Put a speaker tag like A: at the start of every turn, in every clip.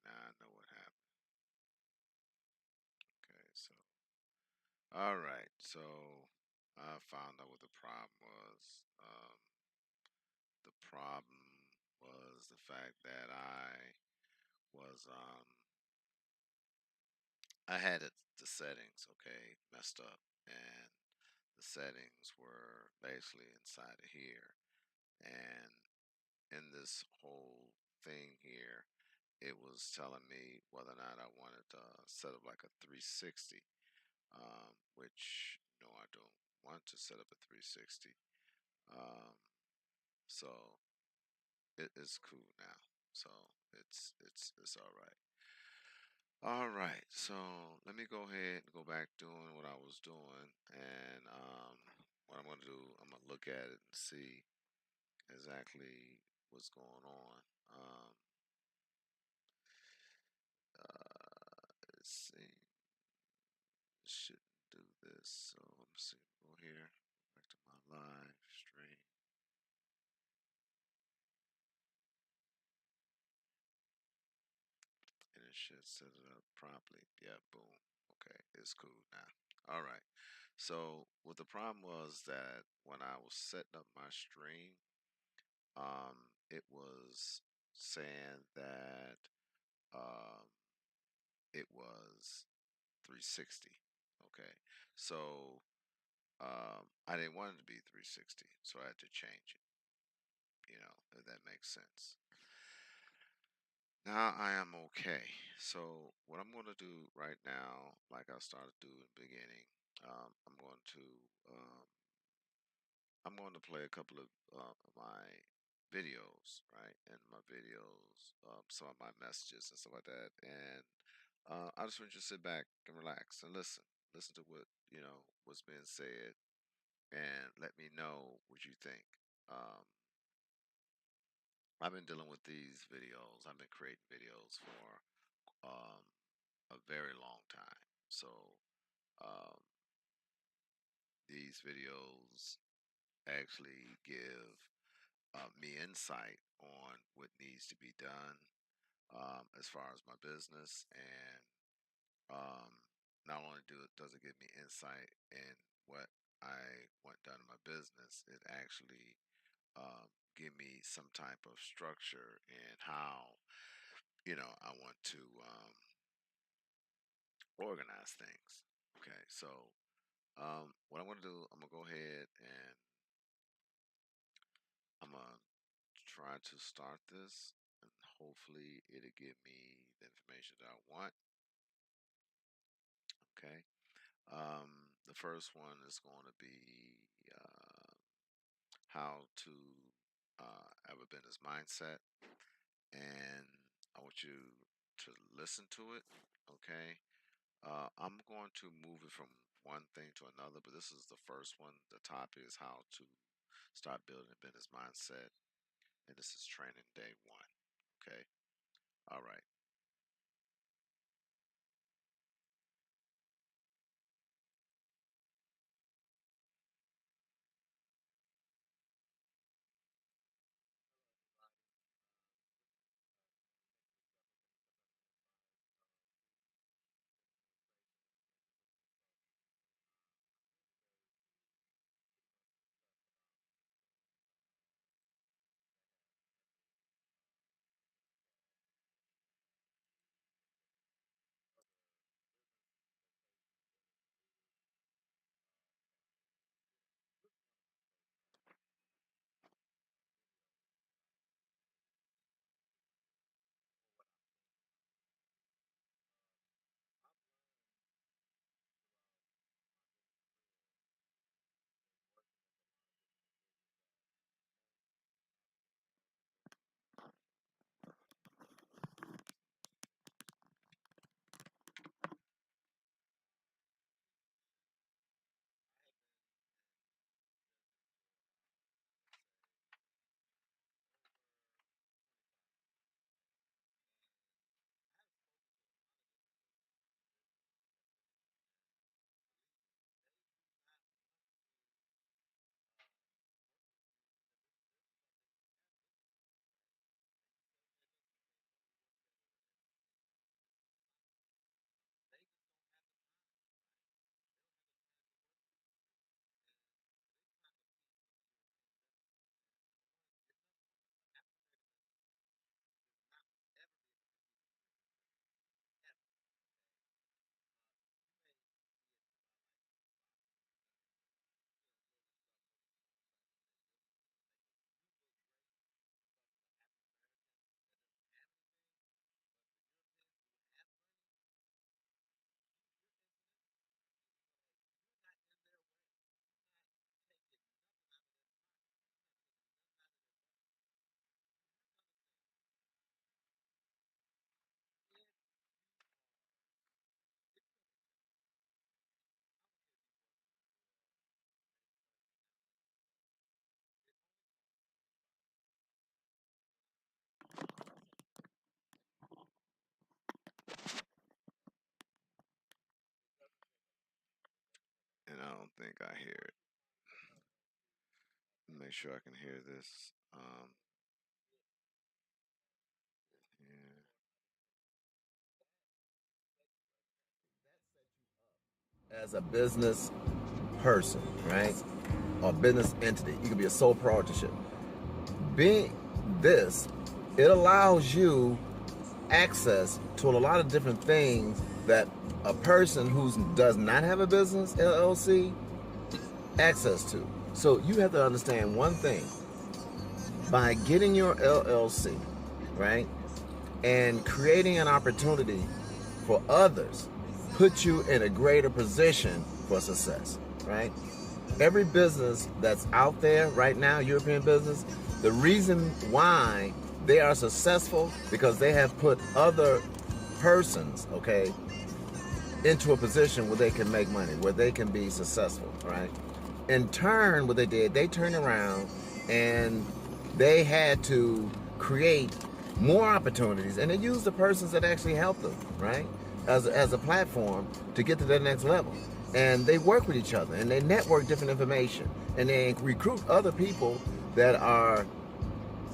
A: now I know what happened. Okay, so all right, so I found out what the problem was. The problem was the fact that was I had the settings okay messed up, and the settings were basically inside of here, and in this whole thing here, it was telling me whether or not I wanted to set up like a 360, which no, I don't want to set up a 360. Um, so it is cool now. So it's all right. All right. So let me go ahead and go back doing what I was doing, and what I'm gonna do, I'm gonna look at it and see exactly what's going on. Let's see. Shouldn't do this. So let me see. Go here. Go back to my live stream. And it should set it up properly. Yeah, boom. Okay, it's cool now. All right. So what the problem was that when I was setting up my stream, it was saying that um, it was 360. Okay, so I didn't want it to be 360, so I had to change it. If that makes sense. Now I am okay. So what I'm going to do right now, like I started to do in the beginning, um, I'm going to um, I'm going to play a couple of my videos, right? And my videos, some of my messages and stuff like that. And I just want you to sit back and relax and listen. Listen to what what's being said, and let me know what you think. Um, I've been dealing with these videos. I've been creating videos for um, a very long time. So um, these videos actually give me insight on what needs to be done as far as my business, and um, not only does it give me insight in what I want done in my business, it actually give me some type of structure in how I want to organize things. Okay, so what I'm gonna do, I'm gonna go ahead and I'm gonna try to start this, and hopefully it'll give me the information that I want. Okay. The first one is going to be how to have a business mindset, and I want you to listen to it. Okay. I'm going to move it from one thing to another, but this is the first one. The topic is how to start building a business mindset, and this is training day one. Okay. All right. don't think I hear it. Make sure I can hear this. Yeah.
B: As a business person, right? Or business entity, you can be a sole proprietorship. Being this, it allows you access to a lot of different things that a person who does not have a business LLC access to. So you have to understand one thing: by getting your LLC, right, and creating an opportunity for others, put you in a greater position for success, right? Every business that's out there right now, European business, the reason why they are successful because they have put other persons, okay, into a position where they can make money, where they can be successful, right? In turn, what they did, they turned around and they had to create more opportunities, and they used the persons that actually helped them, right, as a platform to get to the next level. And they work with each other, and they network different information, and they recruit other people that are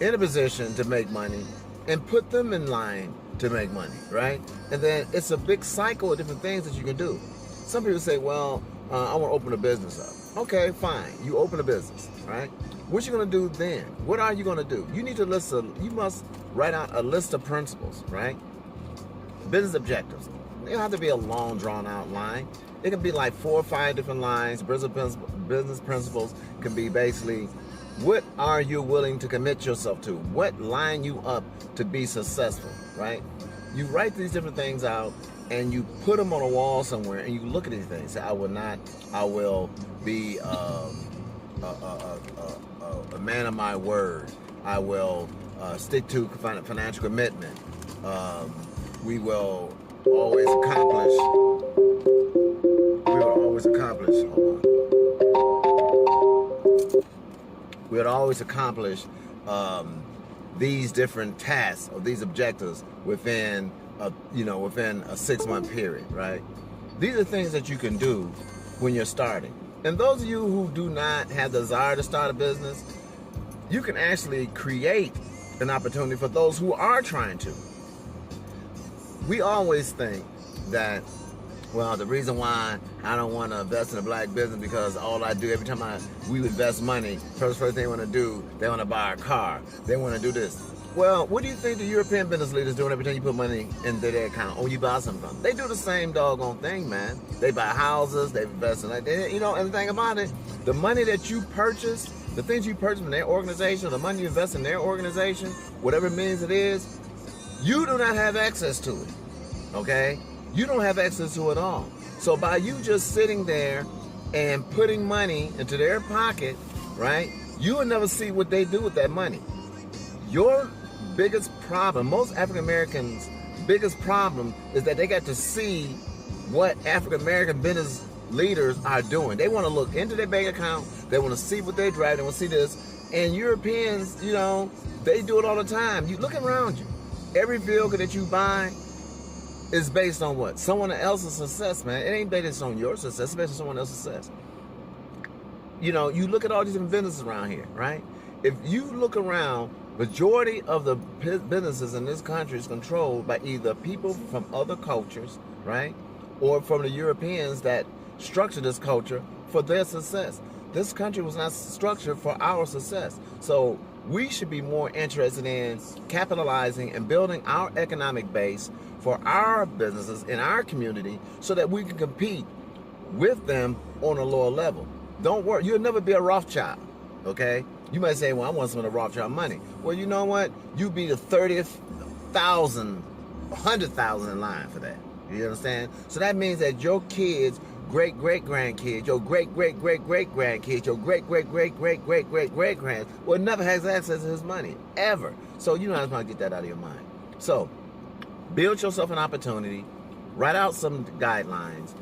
B: in a position to make money and put them in line to make money, right? And then it's a big cycle of different things that you can do. Some people say, well, I want to open a business up. Okay, fine. You open a business, right? What you going to do then? What are you going to do? You need to you must write out a list of principles, right? Business objectives. They don't have to be a long, drawn out line. It can be like 4 or 5 different lines. Business principles can be basically, what are you willing to commit yourself to? What line you up to be successful, right? You write these different things out and you put them on a wall somewhere and you look at these things. Say, I will be a man of my word. I will stick to financial commitment. We will always accomplish. We would always accomplish these different tasks or these objectives within a 6-month period, right? These are things that you can do when you're starting. And those of you who do not have the desire to start a business, you can actually create an opportunity for those who are trying to. We always think that, well, the reason why I don't want to invest in a black business because all I do every time we invest money, first thing they want to do, they want to buy a car, they want to do this. Well, what do you think the European business leaders doing every time you put money into their account or you buy something from them? They do the same doggone thing, man. They buy houses, they invest in and the thing about it, the money that you purchase, the things you purchase from their organization, or the money you invest in their organization, whatever means it is, you do not have access to it, okay? You don't have access to it all. So by you just sitting there and putting money into their pocket, right, you will never see what they do with that money. Your biggest problem, most African Americans' biggest problem, is that they got to see what African American business leaders are doing. They want to look into their bank account. They want to see what they drive. They want to see this. And Europeans, they do it all the time. You look around you. Every vehicle that you buy is based on what? Someone else's success, man. It ain't based on your success. It's based on someone else's success. You look at all these different businesses around here, right? If you look around, majority of the businesses in this country is controlled by either people from other cultures, right? Or from the Europeans that structure this culture for their success. This country was not structured for our success. So we should be more interested in capitalizing and building our economic base for our businesses in our community so that we can compete with them on a lower level. Don't worry, you'll never be a Rothschild, okay? You might say, well, I want some of the Rothschild money. Well, you know what? You be the 30th, 1,000, 100,000 in line for that. You understand? So that means that your kids, great-great-grandkids, your great-great-great-great-grandkids, your great-great-great-great-great-great-great-grands will never have access to his money, ever. So you know how to get that out of your mind. So build yourself an opportunity, write out some guidelines,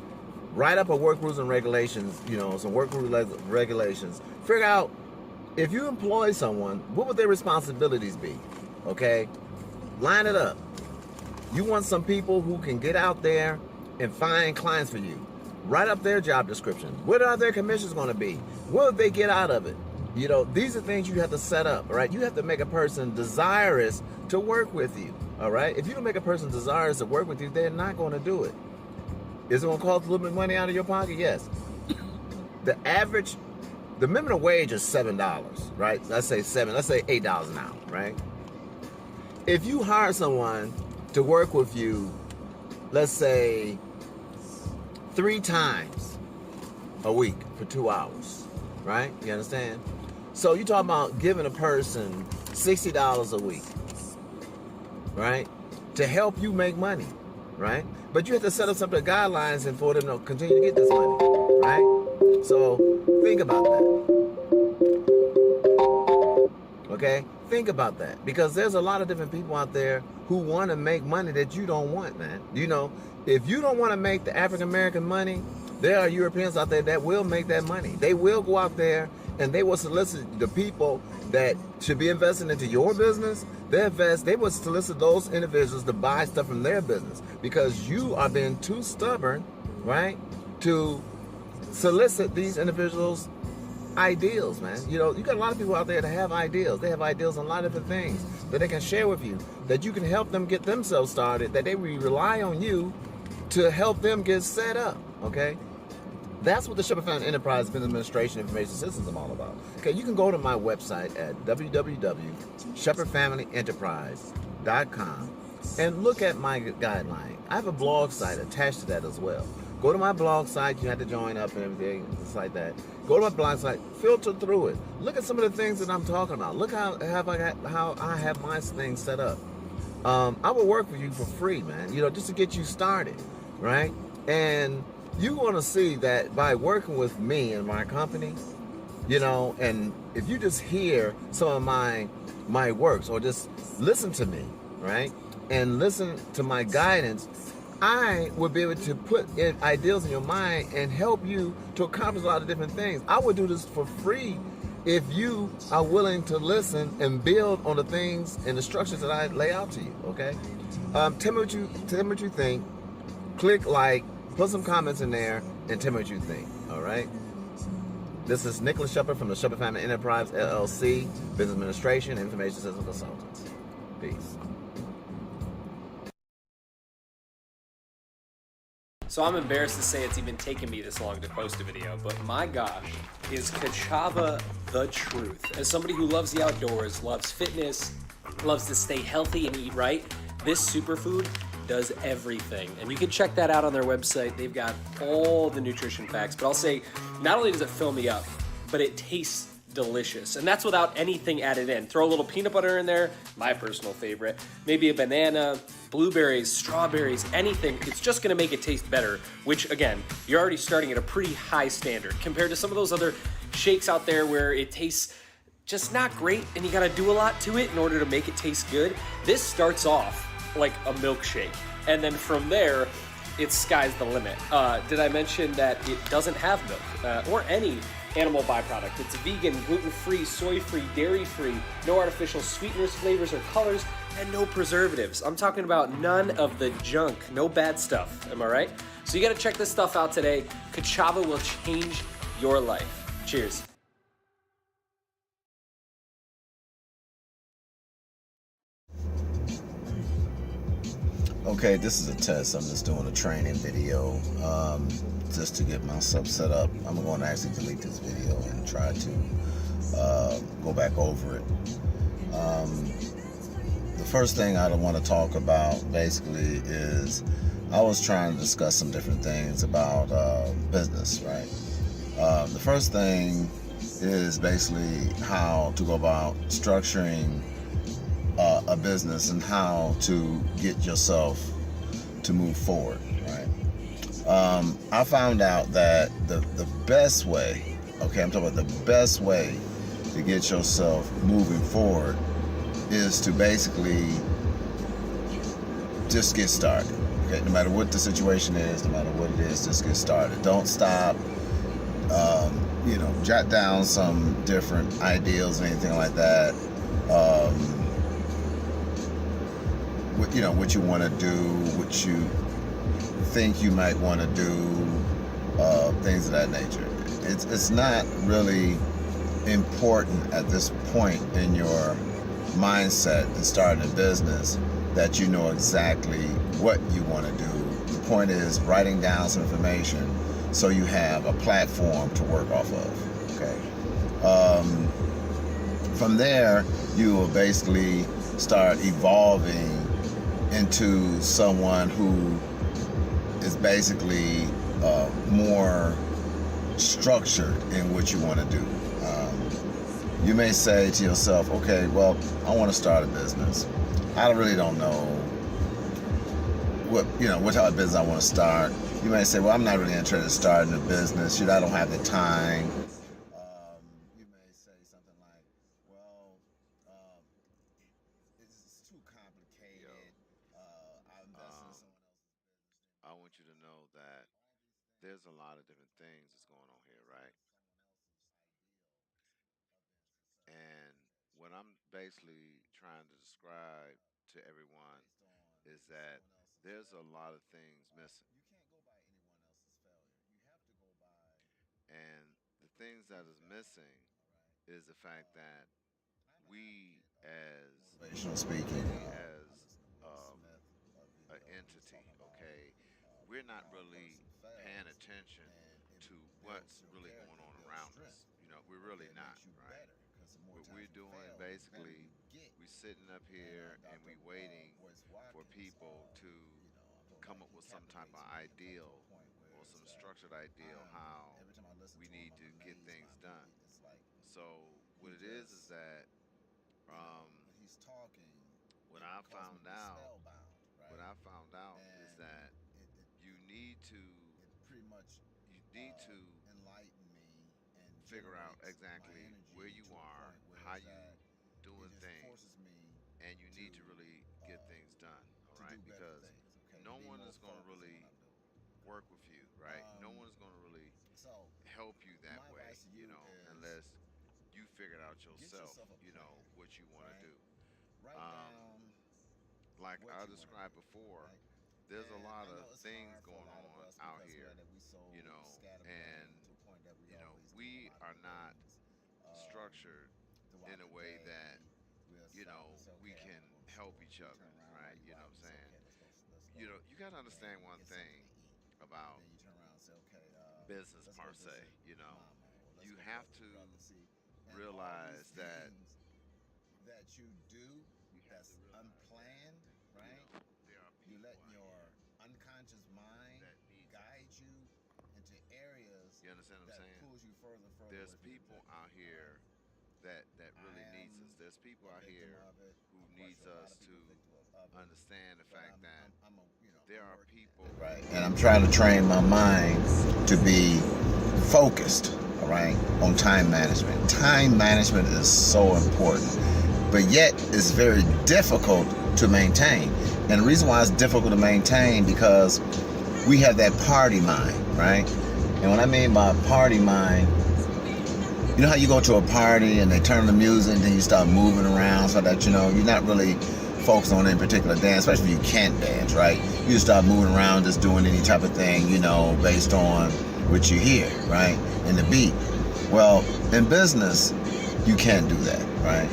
B: write up a work rules and regulations, some work rules regulations. Figure out, if you employ someone, what would their responsibilities be? Okay? Line it up. You want some people who can get out there and find clients for you. Write up their job description. What are their commissions going to be? What will they get out of it? You know, these are things you have to set up, right? You have to make a person desirous to work with you, all right? If you don't make a person desirous to work with you, they're not going to do it. Is it going to cost a little bit of money out of your pocket? Yes. The minimum wage is $7, right? Let's say $8 an hour, right? If you hire someone to work with you, let's say 3 times a week for 2 hours, right? You understand? So you're talking about giving a person $60 a week, right? To help you make money, right? But you have to set up some of the guidelines and for them to continue to get this money, right? So think about that. Okay? Think about that. Because there's a lot of different people out there who want to make money that you don't want, man. You know, if you don't want to make the African American money, there are Europeans out there that will make that money. They will go out there and they will solicit the people that should be investing into your business. They will solicit those individuals to buy stuff from their business because you are being too stubborn, right, to solicit these individuals' ideals, man. You know, you got a lot of people out there that have ideals. They have ideals on a lot of different things that they can share with you, that you can help them get themselves started, that they will rely on you to help them get set up, okay? That's what the Shephard Family Enterprise Business Administration Information Systems is all about. Okay, you can go to my website at www.shepherdfamilyenterprise.com and look at my guideline. I have a blog site attached to that as well. Go to my blog site, you have to join up and everything, just like that. Go to my blog site, filter through it. Look at some of the things that I'm talking about. Look how I have my thing set up. I will work with you for free, man, you know, just to get you started, right? And you want to see that by working with me and my company, you know, and if you just hear some of my works or just listen to me, right, and listen to my guidance, I will be able to put in ideals in your mind and help you to accomplish a lot of different things. I would do this for free if you are willing to listen and build on the things and the structures that I lay out to you, okay? Tell me what you think. Click like, put some comments in there, and tell me what you think, all right? This is Nicholas Shephard from the Shephard Family Enterprise, LLC, Business Administration, Information System Consultants. Peace.
C: So I'm embarrassed to say it's even taken me this long to post a video, but my gosh, is cassava the truth? As somebody who loves the outdoors, loves fitness, loves to stay healthy and eat right, this superfood does everything. And you can check that out on their website. They've got all the nutrition facts, but I'll say, not only does it fill me up, but it tastes delicious. And that's without anything added in. Throw a little peanut butter in there, my personal favorite, maybe a banana, blueberries, strawberries, anything. It's just gonna make it taste better, which again, you're already starting at a pretty high standard compared to some of those other shakes out there where it tastes just not great and you gotta do a lot to it in order to make it taste good. This starts off like a milkshake, and then from there, it's sky's the limit. Did I mention that it doesn't have milk or any animal byproduct? It's vegan, gluten-free, soy-free, dairy-free, no artificial sweeteners, flavors, or colors, and no preservatives. I'm talking about none of the junk, no bad stuff, am I right? So you gotta check this stuff out today. Cassava will change your life. Cheers.
B: Okay, this is a test. I'm just doing a training video just to get myself set up. I'm going to actually delete this video and try to go back over it. The first thing I want to talk about basically is I was trying to discuss some different things about business, right? The first thing is basically how to go about structuring a business and how to get yourself to move forward, right? I found out that the best way, okay, I'm talking about the best way to get yourself moving forward is to basically just get started, okay? No matter what the situation is, no matter what it is, just get started. Don't stop. You know, jot down some different ideals or anything like that. What you want to do, what you think you might want to do, things of that nature. It's not really important at this point in your mindset in starting a business that you know exactly what you want to do. The point is writing down some information so you have a platform to work off of. Okay. From there, you will basically start evolving into someone who is basically more structured in what you want to do. You may say to yourself, okay, well, I want to start a business. I really don't know what type of business I want to start. You may say, well, I'm not really interested in starting a business. I don't have the time. You may say something like, well, um, it's too
A: Yo,
B: complicated. I invested in
A: um,
B: someone else's business.
A: I want you to know that there's a lot of different things that's going on here, right? And what I'm basically trying to describe to everyone is that there's a lot of things missing.
B: You can't go by anyone else's failure. You have to go by
A: And the things that
B: who's
A: is
B: God.
A: missing
B: All right.
A: is the fact that
B: And I never
A: we
B: forget motivational speaking.
A: we
B: I
A: as
B: listened to Will
A: um,
B: Smith
A: an
B: video, and he was
A: entity,
B: talking about
A: okay, we're not
B: how a
A: really
B: person
A: paying
B: fails,
A: attention
B: and it
A: to
B: builds
A: what's
B: your
A: really going
B: character,
A: on
B: it builds
A: around
B: strength.
A: us. We're
B: Okay,
A: really
B: it
A: not,
B: makes you
A: right?
B: better because the more
A: What
B: times
A: we're
B: you
A: doing
B: fail, the better
A: basically,
B: you get.
A: we're sitting up
B: And
A: here and
B: Dr.
A: we waiting
B: Boyce
A: for
B: Watkins,
A: people to
B: I feel
A: come
B: like
A: up
B: he
A: with some type
B: captivates
A: of
B: me and take it to a
A: ideal
B: point where
A: or
B: it's
A: some
B: that
A: structured ideal
B: I'm
A: how
B: every time I listen
A: we
B: to him,
A: need
B: I'm
A: to get
B: amazed by
A: things
B: him.
A: done.
B: It's like
A: So
B: he
A: what it is
B: just,
A: that
B: when
A: um,
B: he's talking,
A: what
B: it
A: I
B: causes me to
A: found
B: be
A: out,
B: spellbound,
A: what
B: right?
A: I found out is
B: And
A: that you need to
B: it pretty much
A: you need to
B: enlightened me and
A: figure out
B: generates my
A: exactly where
B: energy
A: you
B: to a
A: are,
B: point where
A: how
B: it's
A: you
B: that it
A: doing
B: just
A: things,
B: forces me
A: and you
B: to
A: need to really get
B: uh,
A: things done, all
B: do
A: right?
B: better
A: Because
B: things, okay, to
A: no
B: be
A: one
B: more
A: is going to
B: focused on what
A: really
B: I'm doing.
A: work with you, right? No
B: Um,
A: one is going to really
B: so
A: help you that
B: my
A: way,
B: advice to you is
A: unless you figured out
B: get
A: yourself,
B: yourself a plan,
A: what you want to
B: right?
A: do.
B: Write
A: Um,
B: down
A: like
B: what
A: I
B: you want to
A: described
B: do,
A: before,
B: right?
A: there's a
B: And
A: lot
B: I
A: of
B: know it's
A: things
B: hard for a
A: going
B: lot of
A: on
B: us
A: out
B: because
A: here,
B: we so
A: and
B: scatterbrained to a point that we always doing a
A: we
B: lot of
A: are
B: different
A: not
B: things
A: structured
B: throughout
A: in a
B: the
A: way
B: day.
A: that
B: We'll stop and say,
A: we
B: okay, I
A: can
B: want to go to the
A: help
B: store.
A: each
B: We
A: other,
B: turn around while
A: right?
B: you
A: You know what
B: out.
A: I'm
B: We say,
A: saying?
B: okay, let's go
A: You got to understand
B: and
A: one
B: get something
A: thing
B: to eat.
A: about
B: Then you turn around and say, okay,
A: business
B: let's
A: per
B: go
A: se.
B: visit mama, or let's
A: You
B: go
A: have
B: visit
A: to
B: brother. See, and all these
A: realize that
B: things that you do
A: you have to
B: that's
A: realize that
B: unplanned, right?
A: there are
B: You're
A: people
B: letting
A: out
B: your
A: here
B: unconscious mind
A: that needs us.
B: guide you into areas
A: You understand what I'm
B: that
A: saying?
B: pulls you further and further
A: There's
B: away from your
A: people
B: objective.
A: out
B: All right.
A: here that
B: I
A: really needs
B: am
A: us. There's people
B: a
A: out
B: victim
A: here
B: of it.
A: who
B: I'm quite
A: needs
B: sure a lot
A: us
B: of
A: to
B: people are victim of it,
A: understand the
B: but
A: fact that
B: I'm a
A: there
B: I'm
A: are
B: working at it,
A: people.
B: right? And I'm trying to train my mind to be focused, all right, on time management. Time management is so important, but yet it's very difficult to maintain. And the reason why it's difficult to maintain because we have that party mind, right? And what I mean by party mind, you know how you go to a party and they turn the music and then you start moving around so that you're not really focused on any particular dance, especially if you can't dance, right? You just start moving around, just doing any type of thing, based on what you hear, right? And the beat. Well, in business, you can't do that, right?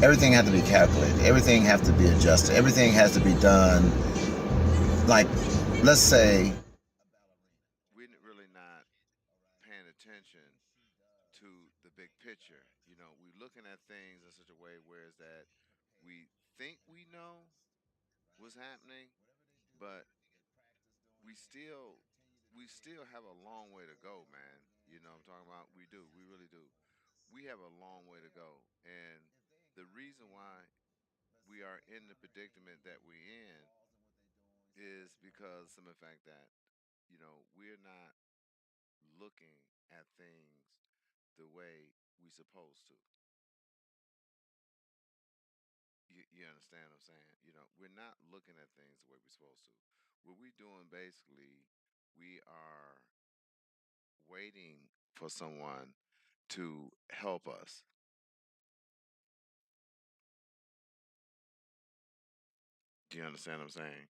B: Everything has to be calculated. Everything has to be adjusted. Everything has to be done. Like, let's say
A: We're really not paying attention to the big picture. We're looking at things in such a way where is that we think we know what's happening, but we still we still have a long way to go, man. You know what I'm talking about? We do. We really do. We have a long way to go. And the reason why we are in the predicament that we're in is because some of the fact that, we're not looking at things the way we supposed to. You understand what I'm saying? We're not looking at things the way we're supposed to. What we're doing basically, we are waiting for someone to help us. Do you understand what I'm saying?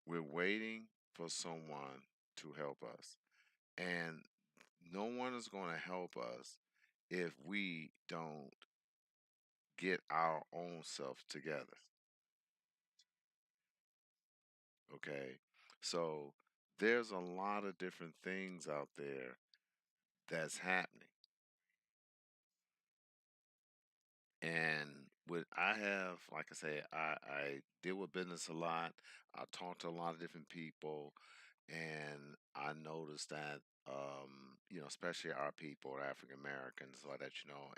A: We're waiting for someone to help us. And no one is going to help us if we don't get our own self together. Okay. So there's a lot of different things out there that's happening. And what I have, like I say, I deal with business a lot. I talk to a lot of different people, and I noticed that, especially our people, African Americans, like that,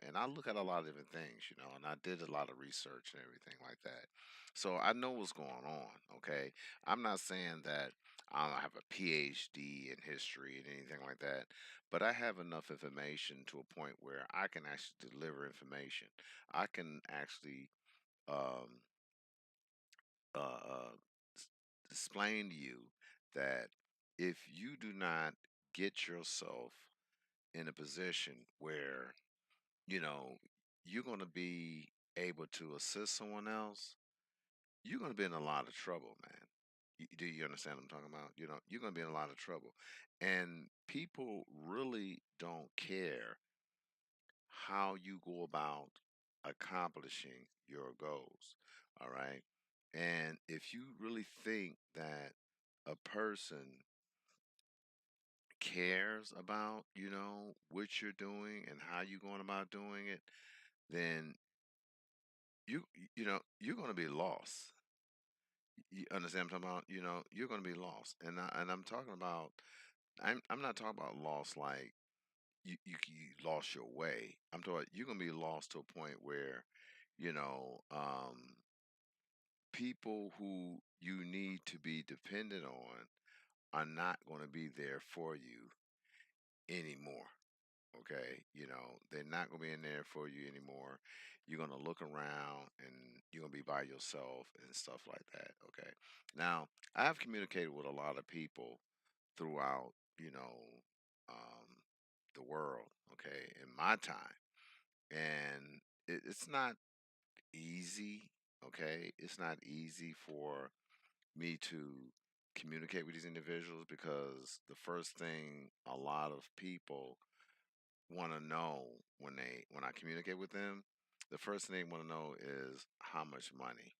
A: and I look at a lot of different things, and I did a lot of research and everything like that. So I know what's going on. Okay, I'm not saying that I have a PhD in history and anything like that, but I have enough information to a point where I can actually deliver information. I can actually um, uh, s- explain to you that if you do not get yourself in a position where you know you're going to be able to assist someone else, you're going to be in a lot of trouble, man. Do you understand what I'm talking about? You're going to be in a lot of trouble, and people really don't care how you go about accomplishing your goals. All right. And if you really think that a person cares about, what you're doing and how you're going about doing it, then you you're going to be lost. You understand what I'm talking about? You're going to be lost. And I'm talking about I'm not talking about lost like you lost your way. I'm talking you're going to be lost to a point where you know, people who you need to be dependent on are not going to be there for you anymore. Okay, they're not going to be in there for you anymore. You're going to look around and you're going to be by yourself and stuff like that. Okay, now I've communicated with a lot of people throughout, um, the world. Okay, in my time, and it's not easy. Okay, it's not easy for me to communicate with these individuals because the first thing a lot of people want to know when I communicate with them, the first thing they want to know is how much money.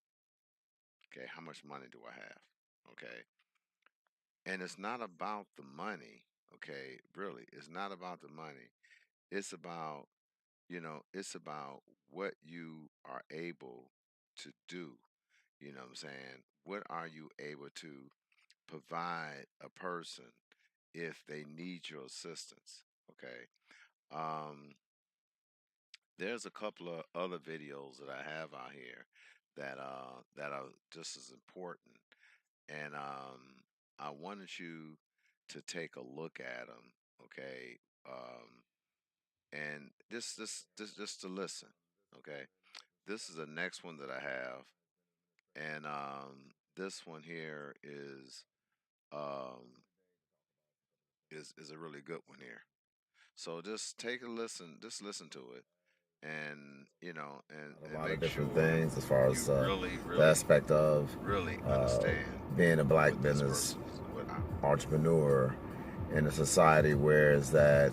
A: Okay, how much money do I have? Okay, and it's not about the money. Okay, really, it's not about the money. It's about it's about what you are able to do. You know what I'm saying? What are you able to provide a person if they need your assistance? Okay. Um, there's a couple of other videos that I have out here that are just as important, and I wanted you to take a look at them. Okay. And this just to listen. Okay. This is the next one that I have, and this one here um, is a really good one here. So just take a listen, just listen to it, and
B: A
A: and
B: lot of
A: make
B: different
A: sure
B: things as far as
A: you really,
B: the
A: really,
B: aspect of
A: really
B: uh,
A: understand
B: being a black
A: what this
B: business
A: person is.
B: entrepreneur in a society where is that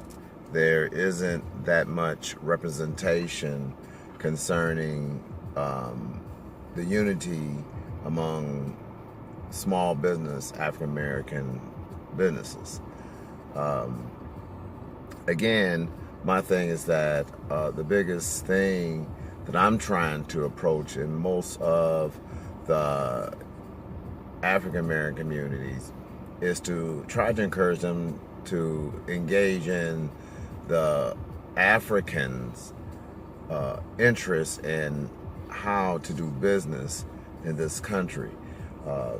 B: there isn't that much representation concerning the unity among small business African American businesses. Um, Again, my thing is that the biggest thing that I'm trying to approach in most of the African American communities is to try to encourage them to engage in the Africans' interest in how to do business in this country. Uh,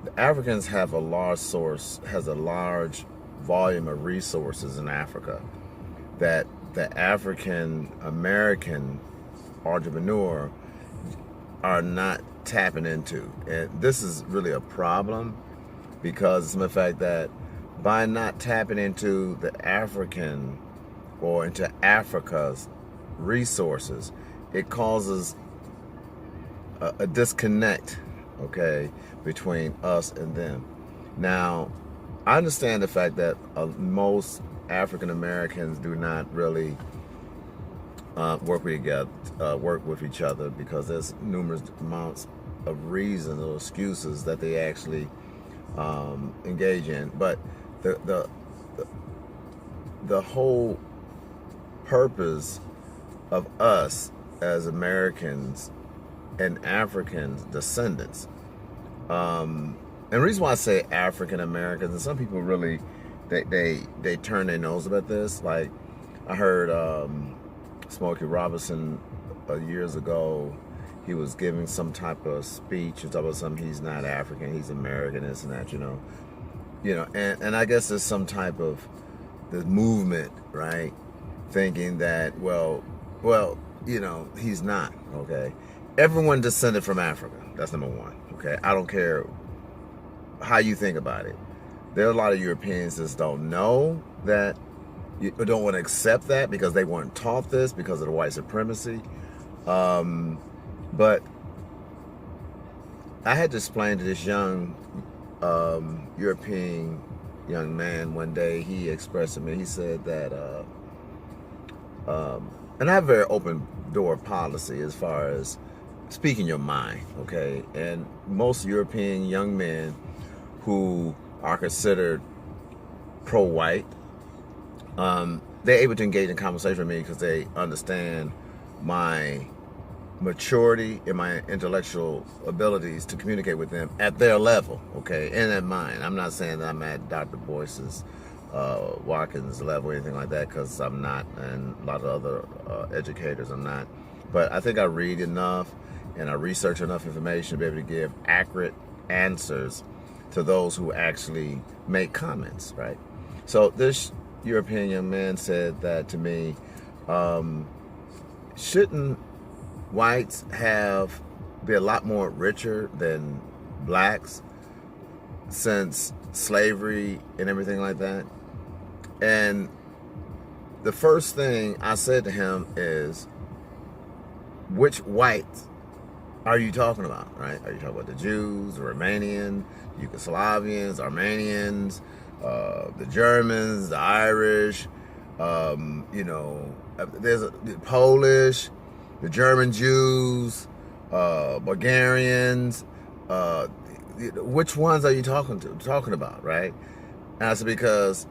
B: the Africans have has a large volume of resources in Africa that the African American entrepreneur are not tapping into. And this is really a problem because of the fact that by not tapping into the African or into Africa's resources, it causes a disconnect, okay, between us and them. Now, I understand the fact that most African Americans do not really work with each other because there's numerous amounts of reasons or excuses that they actually engage in. But the the whole purpose of us as Americans and African descendants, and the reason why I say African Americans, and some people really they turn their nose up at this. Like I heard Smokey Robinson years ago, he was giving some type of speech and talking about something. He's not African, he's American, this and that, and I guess there's some type of the movement, right? Thinking that he's not. Okay, everyone descended from Africa. That's number one. Okay, I don't care how you think about it. There are a lot of Europeans that don't know that, don't want to accept that because they weren't taught this because of the white supremacy. But I had to explain to this young European young man one day. He expressed to me, he said that, and I have a very open door policy as far as speaking your mind, okay? And most European young men who are considered pro-white, they're able to engage in conversation with me because they understand my maturity and my intellectual abilities to communicate with them at their level, okay, and at mine. I'm not saying that I'm at Dr. Boyce's, Watkins level or anything like that, because I'm not, and a lot of other educators I'm not. But I think I read enough and I research enough information to be able to give accurate answers to those who actually make comments, right? So this European young man said that to me, shouldn't whites be a lot more richer than blacks since slavery and everything like that? And the first thing I said to him is, which whites are you talking about, right? Are you talking about the Jews, the Romanian, Yugoslavians, Armenians, the Germans, the Irish, there's the Polish, the German Jews, Bulgarians, which ones are you talking about, right? And I said, because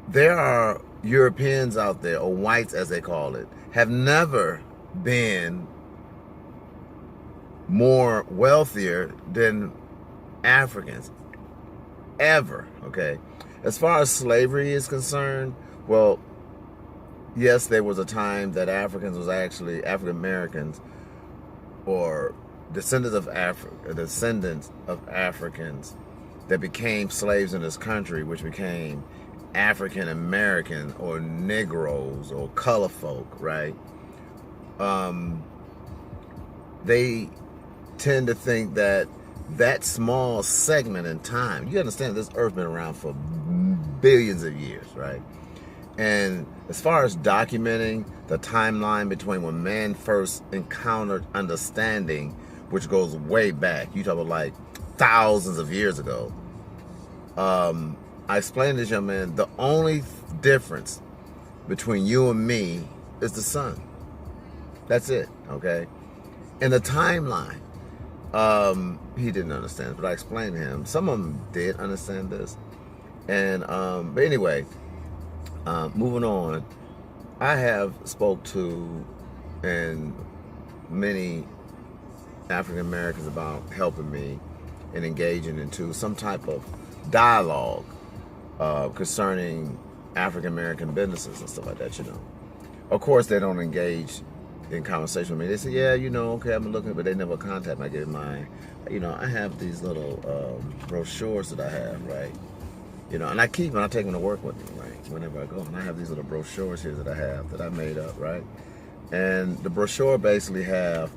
B: there are Europeans out there, or whites as they call it, have never been more wealthier than Africans, ever, okay? As far as slavery is concerned, well, yes, there was a time that African Americans, or descendants of Africans that became slaves in this country, which became African American or Negroes or color folk, right? They tend to think that small segment in time, you understand this earth been around for billions of years, right? And as far as documenting the timeline between when man first encountered understanding, which goes way back, you talk about like thousands of years ago, I explained to this young man, the only difference between you and me is the sun. That's it, okay? And the timeline, he didn't understand, but I explained to him. Some of them did understand this. And, but anyway, moving on, I have spoke to and many African Americans about helping me and engaging into some type of dialogue concerning African American businesses and stuff like that, Of course, they don't engage in conversation with me. They say, yeah, okay, I'm looking, but they never contact me. I give my, I have these little brochures that I have, right? And I keep them, I take them to work with me, right? Whenever I go. And I have these little brochures here that I have that I made up, right? And the brochure basically it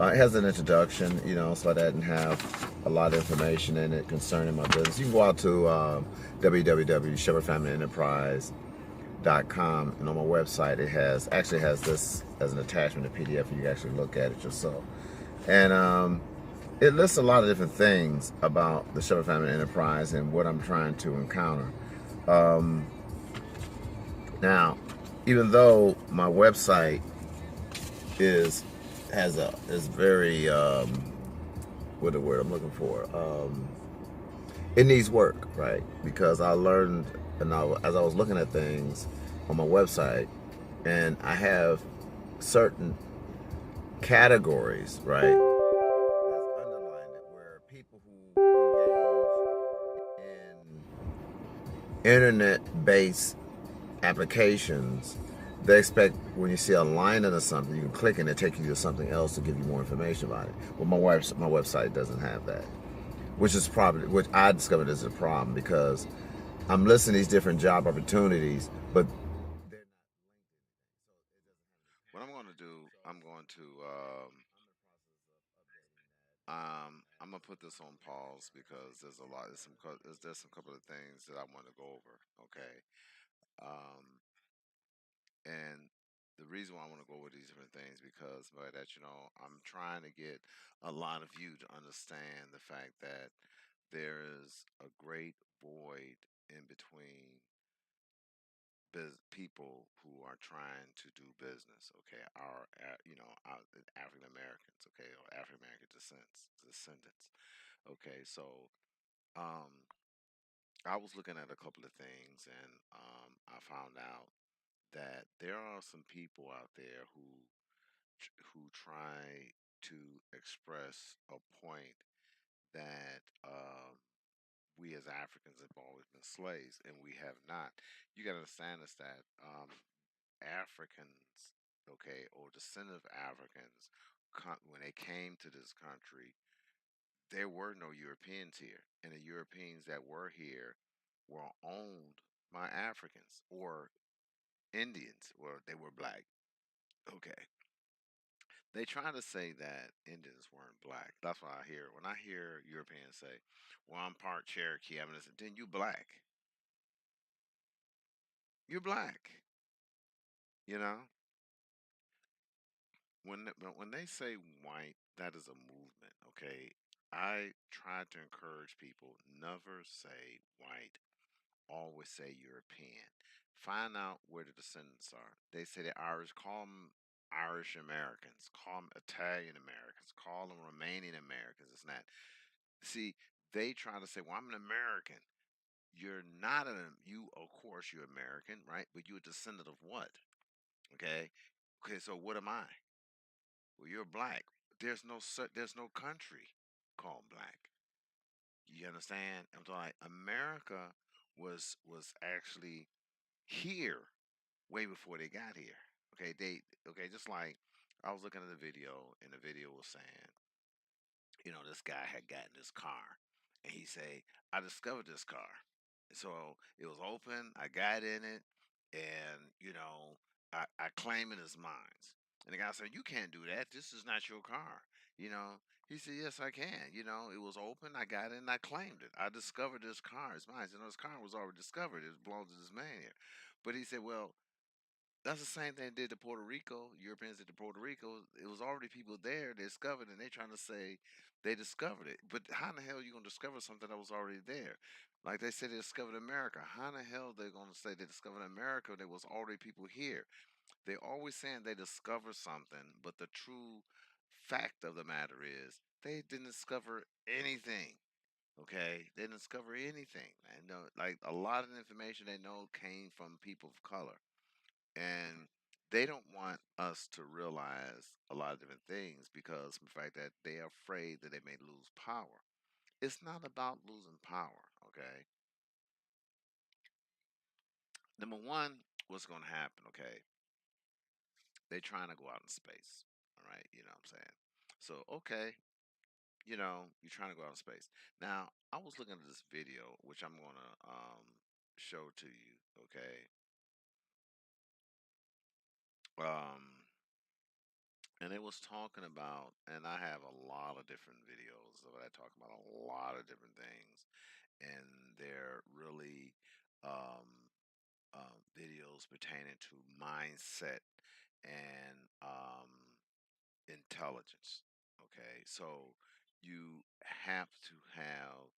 B: has an introduction, so that and have a lot of information in it concerning my business. You can go out to www.shephardfamilyenterprise.com, and on my website it actually has this as an attachment, a PDF, and you can actually look at it yourself. And it lists a lot of different things about the Shepherd Family Enterprise and what I'm trying to encounter. Um, Now, even though my website is has a is very what the word I'm looking for, it needs work, right? Because I learned, as I was looking at things on my website, and I have certain categories, right? That's underlined it, where people who engage in internet-based applications, they expect when you see a line under something, you can click and it take you to something else to give you more information about it. Well, my website doesn't have that, which I discovered is a problem because I'm listing these different job opportunities, but
A: What I'm going to do, I'm gonna put this on pause because there's a lot. There's some couple of things that I want to go over. Okay. Um, and the reason why I want to go over these different things because by that, I'm trying to get a lot of you to understand the fact that there is a great void in between people who are trying to do business. Okay, our African Americans. Okay, or African American descendants. Okay, so um, I was looking at a couple of things, and I found out that there are some people out there who try to express a point that we as Africans have always been slaves, and we have not. You got to understand is that Africans, okay, or descendant of Africans, when they came to this country, there were no Europeans here, and the Europeans that were here were owned by Africans or Indians, or they were black. Okay, they try to say that Indians weren't black. That's what I hear when I hear Europeans say, "Well, I'm part Cherokee." I'm gonna say, "Then you black? You're black." You know, when they say white, that is a movement. Okay, I try to encourage people never say white, always say European. Find out where the descendants are. They say the Irish, call them Irish Americans, call them Italian Americans, call them Romanian Americans. It's not. See, they try to say, "Well, I'm an American." You're not you. Of course, you're American, right? But you're a descendant of what? Okay. Okay. So what am I? Well, you're black. There's no country called black. You understand? I'm talking like America was actually here way before they got here. Okay, just like I was looking at the video, and the video was saying, this guy had gotten this car, and he say, "I discovered this car." So it was open. I got in it, and I claim it as mine. And the guy said, "You can't do that. This is not your car." You know, he said, "Yes, I can." It was open. I got it, and I claimed it. I discovered this car. It's mine. This car was already discovered. It belongs to this man here. But he said, "Well, that's the same thing they did to Puerto Rico. Europeans did to Puerto Rico. It was already people there. They discovered it, and they're trying to say they discovered it. But how in the hell are you going to discover something that was already there? Like they said they discovered America. How in the hell they going to say they discovered America? There was already people here. They always saying they discovered something, but the true fact of the matter is they didn't discover anything. Okay, they didn't discover anything. And like a lot of the information they know came from people of color, and they don't want us to realize a lot of different things because of the fact that they are afraid that they may lose power. It's not about losing power, okay? Number one, what's going to happen, okay? They're trying to go out in space, all right? You know what I'm saying? So, okay, you're trying to go out in space. Now, I was looking at this video, which I'm going to show to you, okay? Um, and it was talking about, and I have a lot of different videos that I talk about a lot of different things, and they're really um, videos pertaining to mindset and intelligence. Okay, so you have to have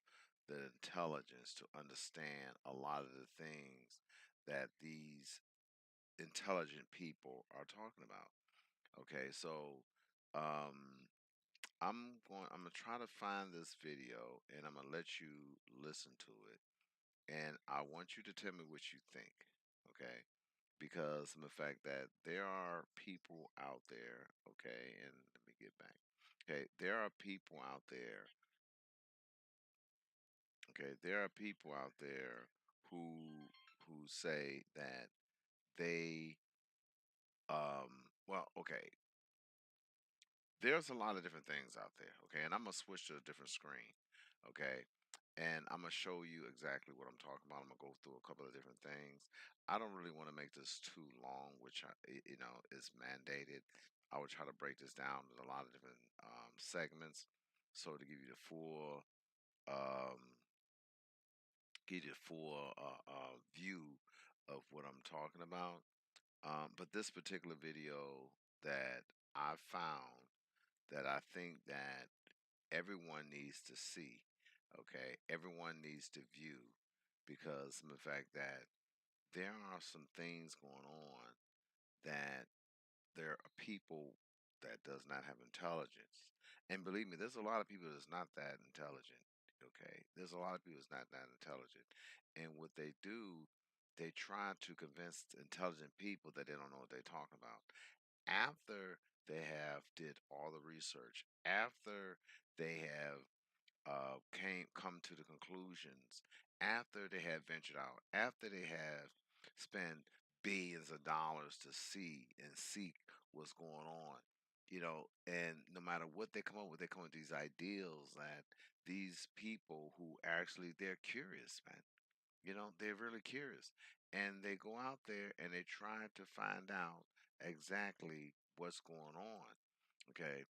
A: the intelligence to understand a lot of the things that these intelligent people are talking about. Okay, so um, I'm gonna try to find this video and I'm gonna let you listen to it, and I want you to tell me what you think. Okay, because of the fact that there are people out there. Okay, and let me get back. Okay, there are people out there. Okay, there are people out there who say that they well, okay, there's a lot of different things out there, okay? And I'm gonna switch to a different screen, okay? And I'm gonna show you exactly what I'm talking about. I'm gonna go through a couple of different things. I don't really want to make this too long, which is mandated. I would try to break this down in a lot of different segments, so to um, give you the full view of what I'm talking about. But this particular video that I found that I think that everyone needs to see, okay? Everyone needs to view because of the fact that there are some things going on that there are people that does not have intelligence. And believe me, there's a lot of people that's not that intelligent, okay? There's a lot of people that's not that intelligent. And what they do, they try to convince intelligent people that they don't know what they're talking about after they have did all the research, after they have come to the conclusions, after they have ventured out, after they have spent billions of dollars to see and seek what's going on. And no matter what they come up with, they come with these ideals that these people who actually they're curious, man. They're really curious. And they go out there and they try to find out exactly what's going on. Okay.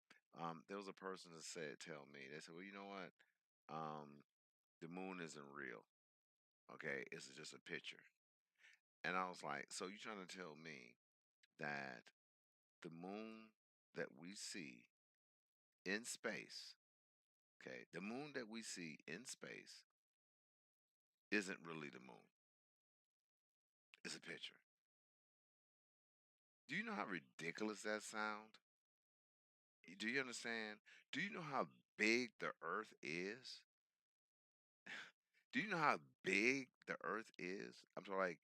A: There was a person that tell me, they said, well, you know what? Um, the moon isn't real. Okay. It's just a picture. And I was like, so you're trying to tell me that the moon that we see in space, okay, the moon that we see in space isn't really the moon. It's a picture. Do you know how ridiculous that sounds? Do you understand? Do you know how big the earth is? Do you know how big the earth is? I'm so like,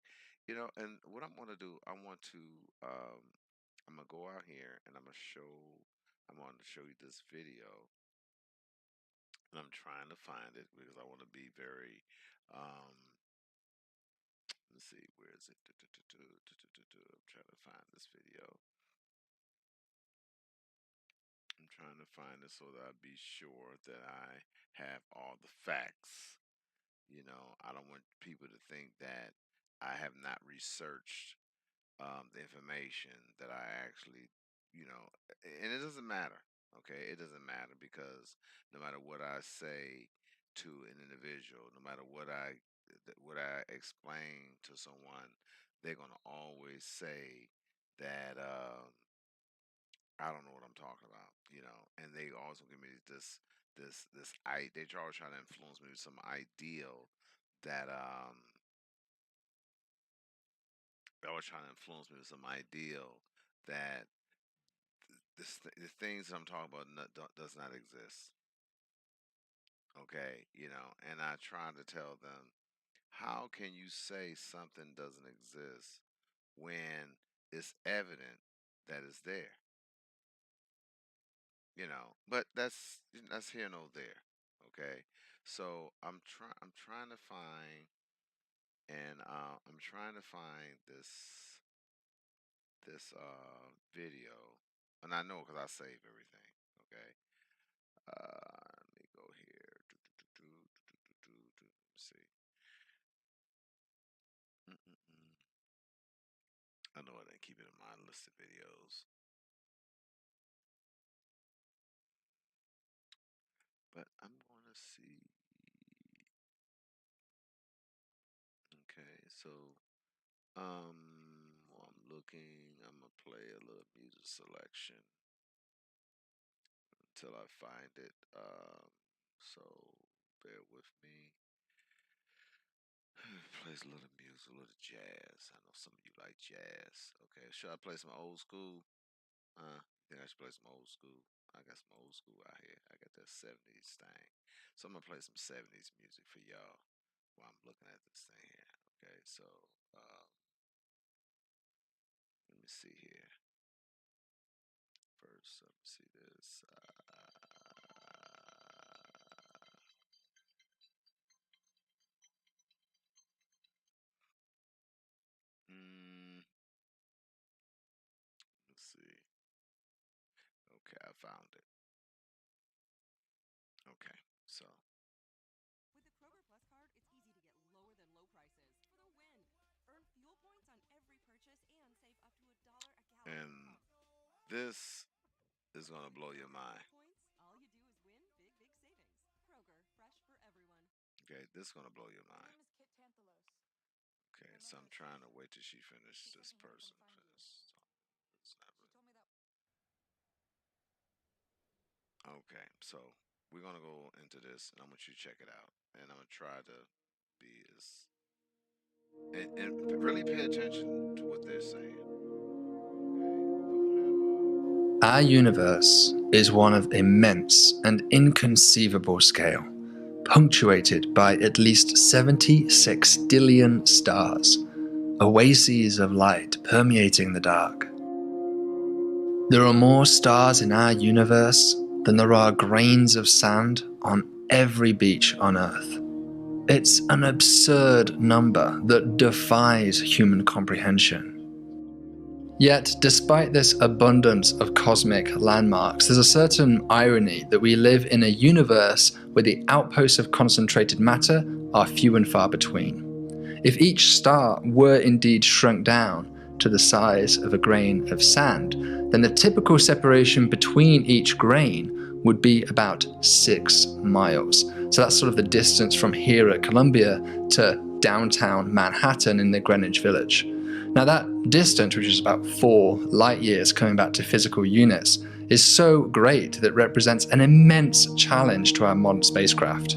A: and what I'm gonna do, I'm gonna go out here and I'm going to show you this video and I'm trying to find it because I want to be very, um, let's see, where is it? I'm trying to find this video. I'm trying to find it so that I be sure that I have all the facts. I don't want people to think that I have not researched the information that I actually, and it doesn't matter. Okay, it doesn't matter because no matter what I say to an individual, no matter what I explain to someone, they're gonna always say that I don't know what I'm talking about, and they also give me they always try to influence me with some ideal that they always trying to influence me with some ideal that the things that I'm talking about does not exist. Okay, and I try to tell them, how can you say something doesn't exist when it's evident that it's there? But that's here no there. Okay, so I'm trying to find and I'm trying to find this video, and I know because I save everything. Okay, let me go here. Let's see. Mm-mm-mm. I know I didn't keep it in my list of videos, but I'm gonna see. Okay, so while I'm looking, I'm gonna play a little music selection until I find it. So bear with me. Plays a little music, a little jazz. I know some of you like jazz. Okay, should I play some old school? You think I should play some old school? I got some old school out here. I got that 70s thing. So I'm gonna play some 70s music for y'all while I'm looking at this thing here. Okay, so let me see here. First, let me see this. Mm, let's see. Okay, I found it. Okay, so
D: With the Kroger Plus card, it's easy to get lower than low prices for the win. Earn fuel points on every purchase and save up to $1 a gallon.
A: and this is gonna blow your mind.
D: Points, all you do is win big, big savings. Kroger, fresh for everyone.
A: Okay, this is gonna blow your
E: My
A: mind.
E: name is Kit Tantalos.
A: Okay, so I'm trying to wait till she finishes this person. It's not
E: She told me that.
A: okay, so we're gonna go into this, and I want you to check it out, and I'm gonna try to be as and really pay attention to what they're saying. Okay,
F: Our universe is one of immense and inconceivable scale, punctuated by at least 76 billion stars, oases of light permeating the dark. There are more stars in our universe than there are grains of sand on every beach on Earth. It's an absurd number that defies human comprehension. Yet, despite this abundance of cosmic landmarks, there's a certain irony that we live in a universe where the outposts of concentrated matter are few and far between. If each star were indeed shrunk down to the size of a grain of sand, then the typical separation between each grain would be about 6 miles. So that's sort of the distance from here at Columbia to downtown Manhattan in the Greenwich Village. Now that distance, which is about 4 light years coming back to physical units, is so great that it represents an immense challenge to our modern spacecraft.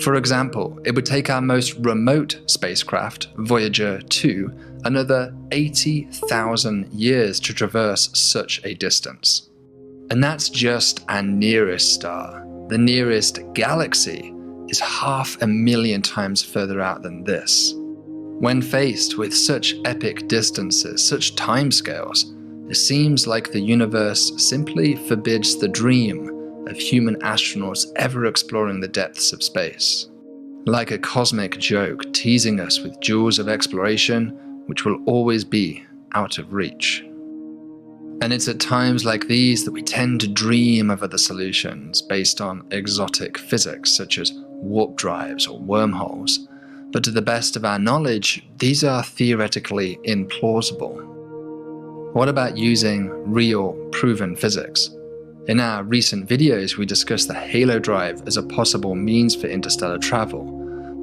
F: For example, it would take our most remote spacecraft, Voyager 2, another 80,000 years to traverse such a distance. And that's just our nearest star. The nearest galaxy is 500,000 times further out than this. When faced with such epic distances, such timescales, it seems like the universe simply forbids the dream of human astronauts ever exploring the depths of space. Like a cosmic joke teasing us with jewels of exploration which will always be out of reach. And it's at times like these that we tend to dream of other solutions based on exotic physics such as warp drives or wormholes. But to the best of our knowledge, these are theoretically implausible. What about using real, proven physics? In our recent videos, we discussed the halo drive as a possible means for interstellar travel,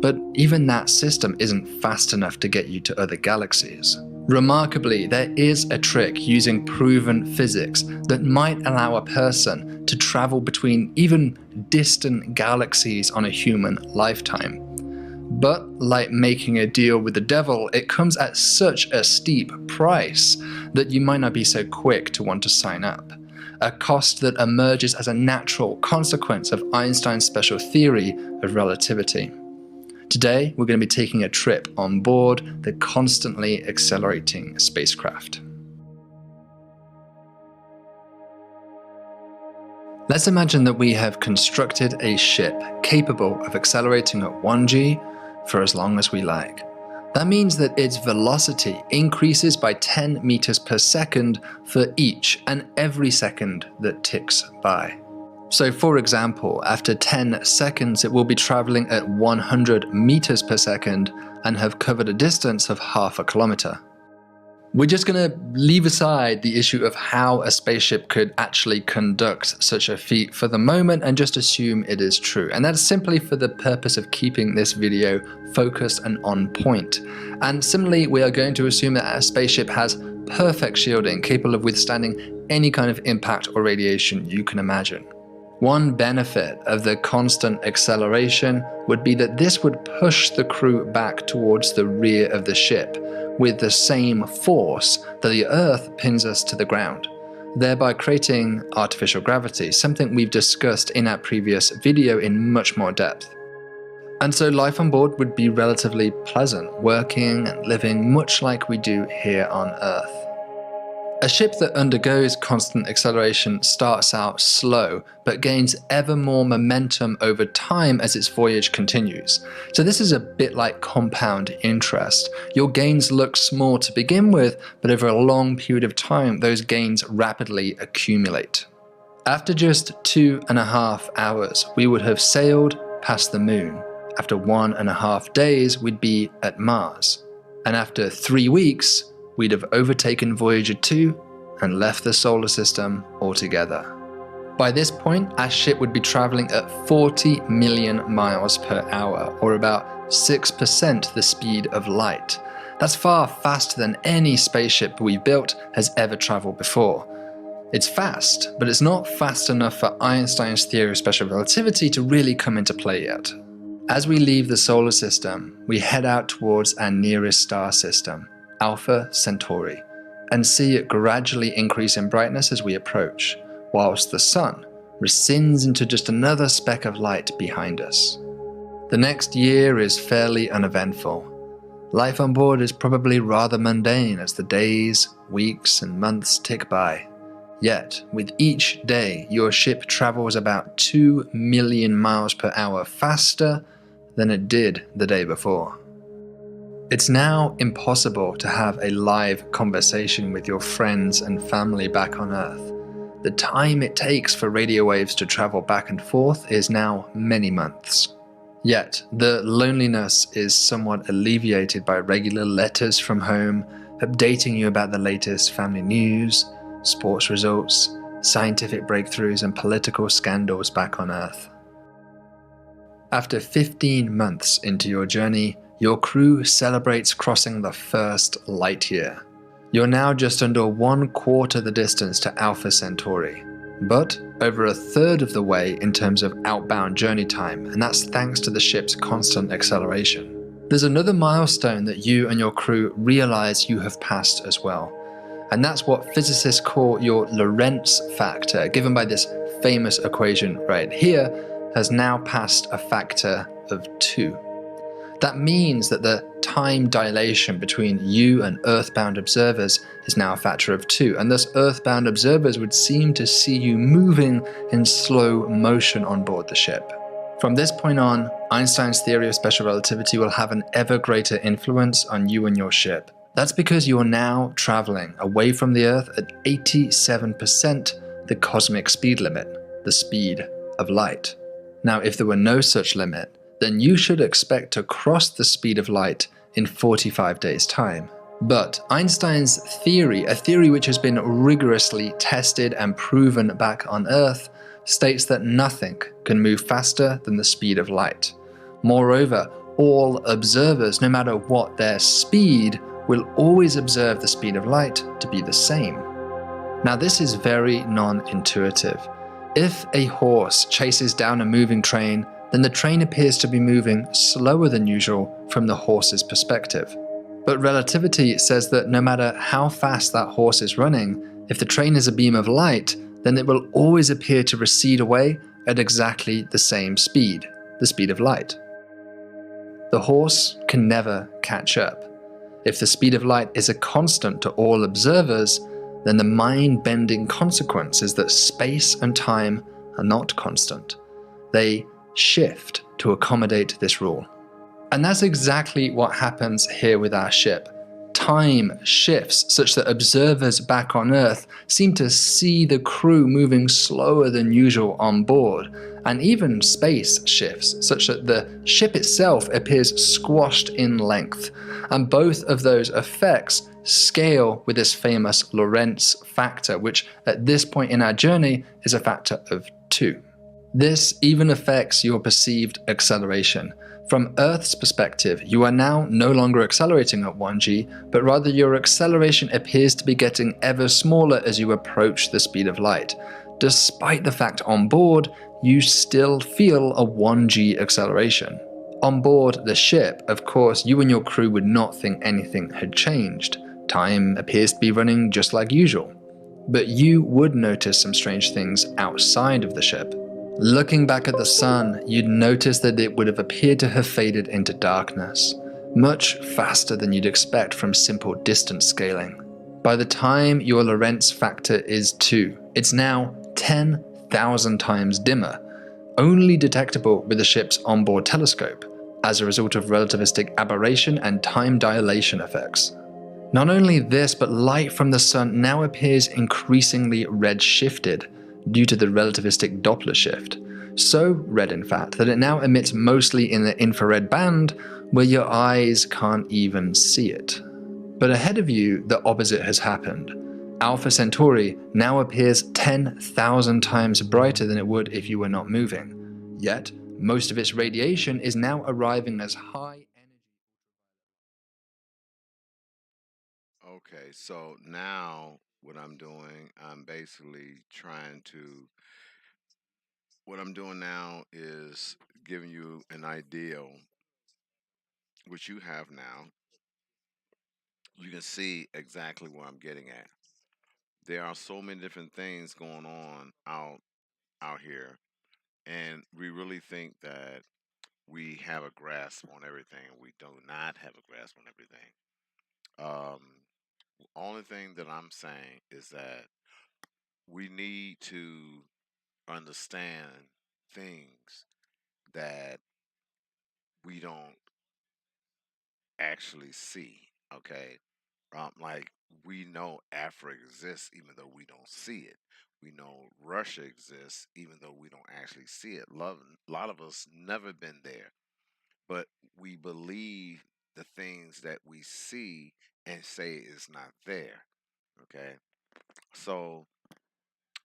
F: but even that system isn't fast enough to get you to other galaxies. Remarkably, there is a trick using proven physics that might allow a person to travel between even distant galaxies on a human lifetime. But like making a deal with the devil, it comes at such a steep price that you might not be so quick to want to sign up. A cost that emerges as a natural consequence of Einstein's special theory of relativity. Today, we're going to be taking a trip on board the constantly accelerating spacecraft. Let's imagine that we have constructed a ship capable of accelerating at 1g for as long as we like. That means that its velocity increases by 10 meters per second for each and every second that ticks by. So for example, after 10 seconds it will be traveling at 100 meters per second and have covered a distance of 0.5 kilometer. We're just going to leave aside the issue of how a spaceship could actually conduct such a feat for the moment and just assume it is true. And that's simply for the purpose of keeping this video focused and on point. And similarly, we are going to assume that a spaceship has perfect shielding, capable of withstanding any kind of impact or radiation you can imagine. One benefit of the constant acceleration would be that this would push the crew back towards the rear of the ship with the same force that the Earth pins us to the ground, thereby creating artificial gravity, something we've discussed in our previous video in much more depth. And so life on board would be relatively pleasant, working and living much like we do here on Earth. A ship that undergoes constant acceleration starts out slow, but gains ever more momentum over time as its voyage continues. So this is a bit like compound interest. Your gains look small to begin with, but over a long period of time, those gains rapidly accumulate. After just 2.5 hours, we would have sailed past the moon. After 1.5 days, we'd be at Mars. And after 3 weeks, we'd have overtaken Voyager 2 and left the solar system altogether. By this point, our ship would be traveling at 40 million miles per hour, or about 6% the speed of light. That's far faster than any spaceship we've built has ever traveled before. It's fast, but it's not fast enough for Einstein's theory of special relativity to really come into play yet. As we leave the solar system, we head out towards our nearest star system, Alpha Centauri, and see it gradually increase in brightness as we approach, whilst the sun rescinds into just another speck of light behind us. The next year is fairly uneventful. Life on board is probably rather mundane as the days, weeks, and months tick by. Yet, with each day, your ship travels about 2 million miles per hour faster than it did the day before. It's now impossible to have a live conversation with your friends and family back on Earth. The time it takes for radio waves to travel back and forth is now many months. Yet, the loneliness is somewhat alleviated by regular letters from home, updating you about the latest family news, sports results, scientific breakthroughs, and political scandals back on Earth. After 15 months into your journey, your crew celebrates crossing the first light year. You're now just under 1/4 the distance to Alpha Centauri, but over 1/3 of the way in terms of outbound journey time, and that's thanks to the ship's constant acceleration. There's another milestone that you and your crew realize you have passed as well, and that's what physicists call your Lorentz factor, given by this famous equation right here, has now passed a factor of 2. That means that the time dilation between you and Earthbound observers is now a factor of 2, and thus Earthbound observers would seem to see you moving in slow motion on board the ship. From this point on, Einstein's theory of special relativity will have an ever greater influence on you and your ship. That's because you are now traveling away from the Earth at 87% the cosmic speed limit, the speed of light. Now, if there were no such limit, then you should expect to cross the speed of light in 45 days' time. But Einstein's theory, a theory which has been rigorously tested and proven back on Earth, states that nothing can move faster than the speed of light. Moreover, all observers, no matter what their speed, will always observe the speed of light to be the same. Now, this is very non-intuitive. If a horse chases down a moving train, then the train appears to be moving slower than usual from the horse's perspective. But relativity says that no matter how fast that horse is running, if the train is a beam of light, then it will always appear to recede away at exactly the same speed, the speed of light. The horse can never catch up. If the speed of light is a constant to all observers, then the mind-bending consequence is that space and time are not constant. They shift to accommodate this rule. And that's exactly what happens here with our ship. Time shifts such that observers back on Earth seem to see the crew moving slower than usual on board, and even space shifts such that the ship itself appears squashed in length, and both of those effects scale with this famous Lorentz factor, which at this point in our journey is a factor of 2. This even affects your perceived acceleration. From Earth's perspective, you are now no longer accelerating at 1g, but rather your acceleration appears to be getting ever smaller as you approach the speed of light. despite the fact on board you still feel a 1G acceleration. On board the ship, of course, you and your crew would not think anything had changed. Time appears to be running just like usual. But you would notice some strange things outside of the ship. Looking back at the sun, you'd notice that it would have appeared to have faded into darkness, much faster than you'd expect from simple distance scaling. By the time your Lorentz factor is 2, it's now 10,000 times dimmer, only detectable with the ship's onboard telescope, as a result of relativistic aberration and time dilation effects. Not only this, but light from the sun now appears increasingly red-shifted due to the relativistic Doppler shift. So red, in fact, that it now emits mostly in the infrared band where your eyes can't even see it. But ahead of you, the opposite has happened. Alpha Centauri now appears 10,000 times brighter than it would if you were not moving. Yet, most of its radiation is now arriving as high energy.
A: Okay, so now what I'm doing, I'm basically trying to, what I'm doing now is giving you an idea, which you have now. You can see exactly where I'm getting at. There are so many different things going on out here, and we really think that we have a grasp on everything. We do not have a grasp on everything. Um, Only thing that I'm saying is that we need to understand things that we don't actually see. Okay, like we know Africa exists even though we don't see it. We know Russia exists even though we don't actually see it. A lot of us never been there, but we believe the things that we see and say is not there. Okay, so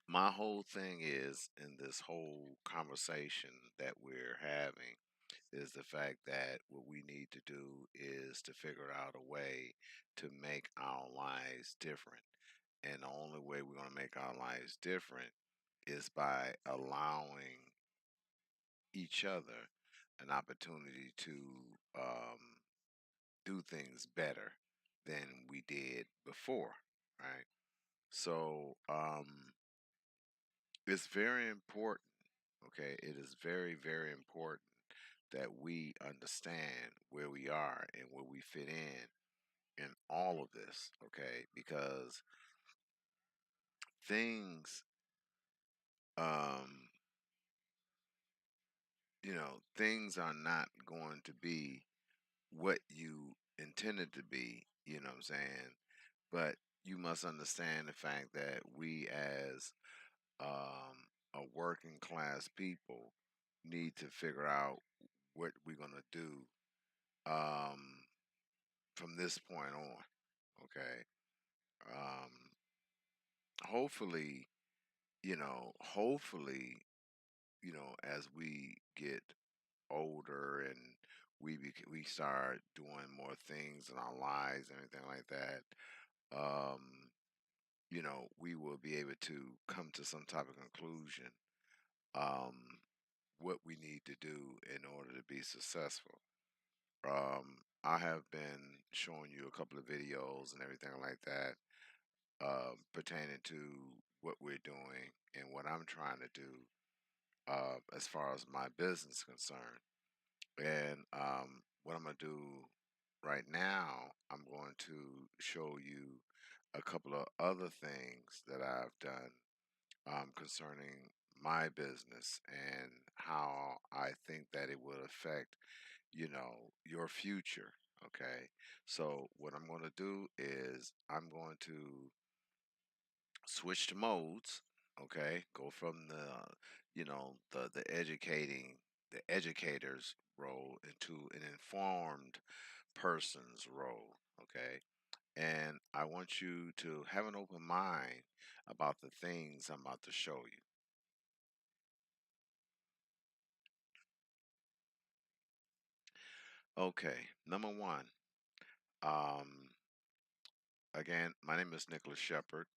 A: my whole thing is in this whole conversation that we're having is the fact that what we need to do is to figure out a way to make our lives different. And the only way we're going to make our lives different is by allowing each other an opportunity to um, do things better than we did before, right? So it's very important, okay? It is very, very important that we understand where we are and where we fit in all of this, okay? Because things, um, things are not going to be what you intended to be, you know what I'm saying? But you must understand the fact that we as a working class people need to figure out what we're going to do um, from this point on, okay? Um, hopefully, hopefully, as we get older and we start doing more things in our lives and everything like that, we will be able to come to some type of conclusion um, what we need to do in order to be successful. I have been showing you a couple of videos and everything like that pertaining to what we're doing and what I'm trying to do as far as my business is concerned. And what I'm going to do right now, I'm going to show you a couple of other things that I've done concerning my business and how I think that it will affect, your future. Okay. So what I'm going to do is I'm going to switch to modes. Okay, go from the educator's role into an informed person's role. Okay, and I want you to have an open mind about the things I'm about to show you. Okay, number one. Um, Again, my name is Nicholas Shephard,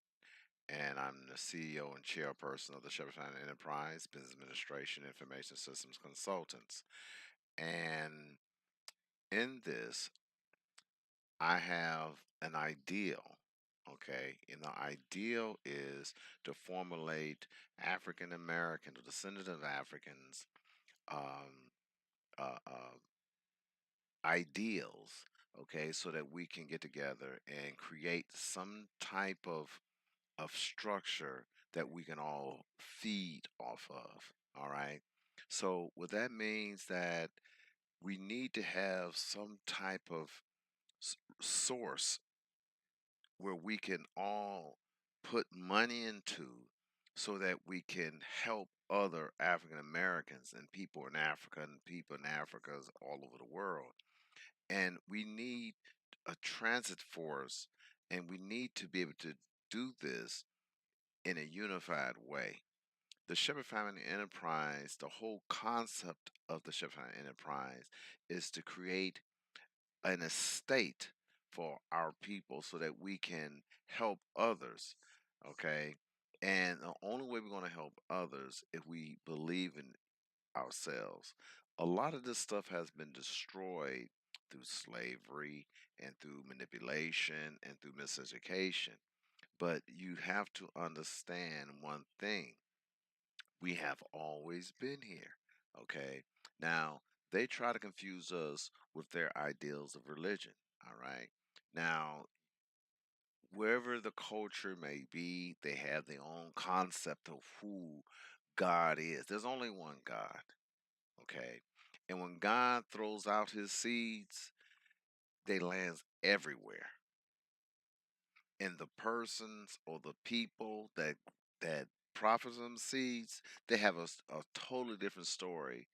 A: and I'm the CEO and chairperson of the Shepherd Enterprise Business Administration Information Systems Consultants. And in this, I have an ideal. Okay, and the ideal is to formulate African American or descendant of Africans um, uh, ideals, okay, so that we can get together and create some type of structure that we can all feed off of. All right. So what that means that we need to have some type of source where we can all put money into so that we can help other African Americans and people in Africa and people in Africa's all over the world. And we need a transit force, and we need to be able to do this in a unified way. The Shepherd Family Enterprise, the whole concept of the Shepherd Family Enterprise is to create an estate for our people so that we can help others. Okay. And the only way we're going to help others if we believe in ourselves. A lot of this stuff has been destroyed through slavery and through manipulation and through miseducation. But you have to understand one thing: we have always been here. Okay. Now, they try to confuse us with their ideals of religion. All right. Now, wherever the culture may be, they have their own concept of who God is. There's only one God. Okay. And when God throws out his seeds, they lands everywhere. And the persons or the people that profit them seeds, they have a totally different story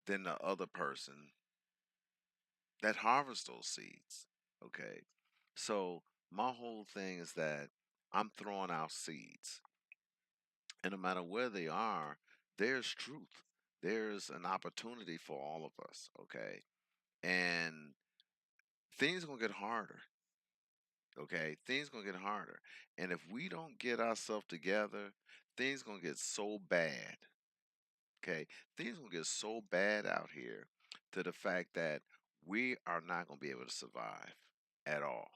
A: than the other person that harvests those seeds. Okay. So my whole thing is that I'm throwing out seeds. And no matter where they are, there's truth. There's an opportunity for all of us. Okay. And things gonna get harder. Okay. Things gonna get harder. And if we don't get ourselves together, things gonna get so bad. Okay. Things gonna get so bad out here to the fact that we are not gonna be able to survive at all.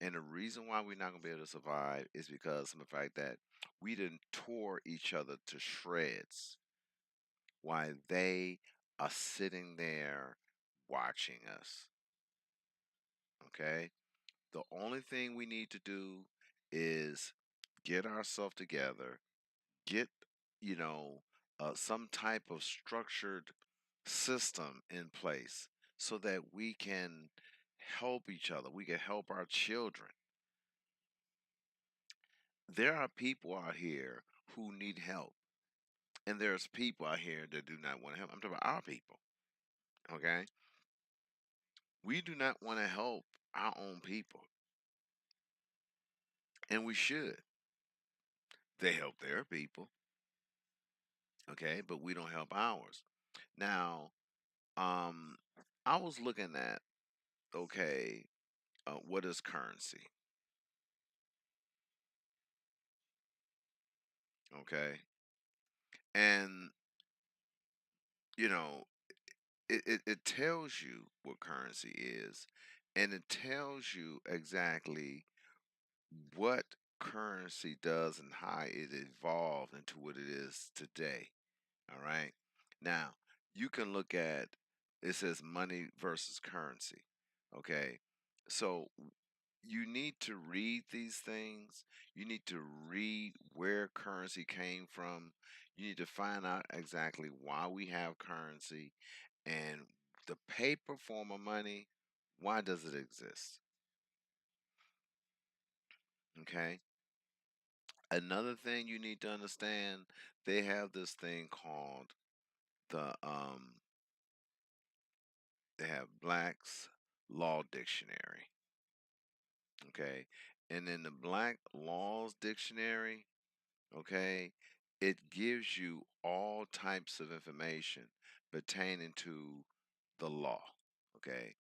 A: And the reason why we're not gonna be able to survive is because of the fact that we didn't tore each other to shreds while they are sitting there watching us. Okay? The only thing we need to do is get ourselves together, get, you know, some type of structured system in place so that we can help each other. We can help our children. There are people out here who need help, and there's people out here that do not want to help. I'm talking about our people. Okay? We do not want to help our own people, and we should. They help their people, okay, but we don't help ours. Now, um, I was looking at, okay, what is currency? Okay, and you know, it tells you what currency is, and it tells you exactly what currency does and how it evolved into what it is today. All right. Now, you can look at it says money versus currency. Okay. So you need to read these things. You need to read where currency came from. You need to find out exactly why we have currency and the paper form of money. Why does it exist? Okay. Another thing you need to understand, they have this thing called the they have Black's Law Dictionary. Okay. And in the Black Laws Dictionary, okay, it gives you all types of information pertaining to the law. Okay.